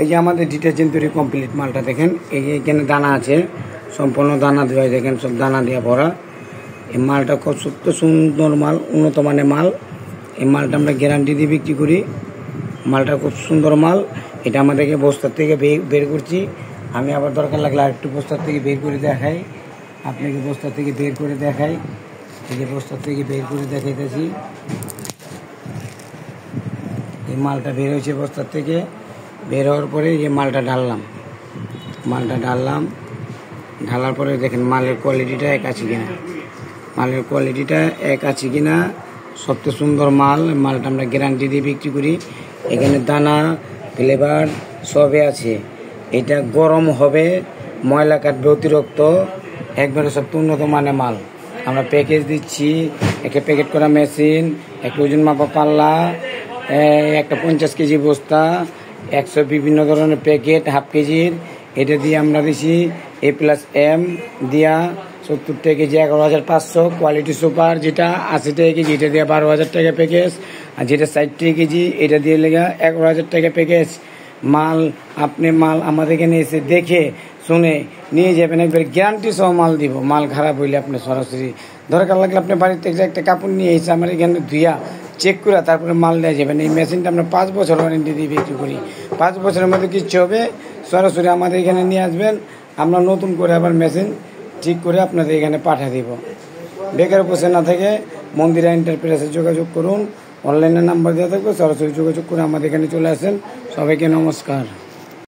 এই যে আমাদের ডিটারজেন্ট তৈরি কমপ্লিট মালটা দেখেন, এই যে এখানে দানা আছে, সম্পূর্ণ দানা দেওয়া, দেখেন সব দানা দিয়ে ভরা। এই মালটা খুব সুন্দর মাল, উন্নত মানের মাল। এই মালটা আমরা গ্যারান্টি দিয়ে বিক্রি করি। মালটা খুব সুন্দর মাল। এটা আমাদেরকে বস্তার থেকে বের করছি। আমি আবার দরকার লাগলে আরেকটু বস্তার থেকে বের করে দেখাই, আপনাকে বস্তার থেকে বের করে দেখাই। এই যে বস্তার থেকে বের করে দেখাইতেছি, এই মালটা বের হয়েছে বস্তার থেকে। বের হওয়ার পরে এই মালটা ঢাললাম, ঢালার পরে দেখেন মালের কোয়ালিটিটা এক আছে কিনা, সবচেয়ে সুন্দর মাল। মালটা আমরা গ্যারান্টি দিয়ে বিক্রি করি। এখানে দানা ফ্লেভার সবে আছে। এটা গরম হবে, ময়লা কাটবে অতিরিক্ত, একবারে সব উন্নত মানের মাল। আমরা প্যাকেজ দিচ্ছি, একটা প্যাকেট করা মেশিন, একটা ওজন মাপা পাল্লা, একটা 50 কেজি বস্তা, 100 বিভিন্ন ধরনের প্যাকেট হাফ কেজির। এটা দিয়ে আমরা দিছি A+M দিয়া 70 টাকা কেজি, 11,500। কোয়ালিটি সুপার যেটা 80 টাকা কেজি, এটা দিয়ে 12,000 টাকা প্যাকেজ। আর যেটা 60 টাকা কেজি, এটা দিয়ে লেগে 11,000 টাকা প্যাকেজ। মাল আপনি আমাদের এখানে এসে দেখে শুনে নিয়ে যাবেন, একবার গ্যারান্টি সহ মাল দিব। মাল খারাপ হইলে আপনি সরাসরি, দরকার লাগলে আপনি বাড়িতে একটা কাপড় নিয়ে এসে আমার এখানে ধুইয়া চেক করে তারপরে মাল দেওয়া যাবেন। এই মেশিনটা আমরা 5 বছর ওয়ারেন্টি দিয়ে বিক্রি করি। 5 বছরের মধ্যে কিচ্ছু হবে, সরাসরি আমাদের এখানে নিয়ে আসবেন। আমরা নতুন করে আবার মেশিন ঠিক করে আপনাদের এখানে পাঠিয়ে দিব। বেকার বসে না থেকে মন্দিরা এন্টারপ্রাইজে যোগাযোগ করুন। অনলাইনে নাম্বার দেওয়া থাকবে, সরাসরি যোগাযোগ করে আমাদের এখানে চলে আসেন। সবাইকে নমস্কার।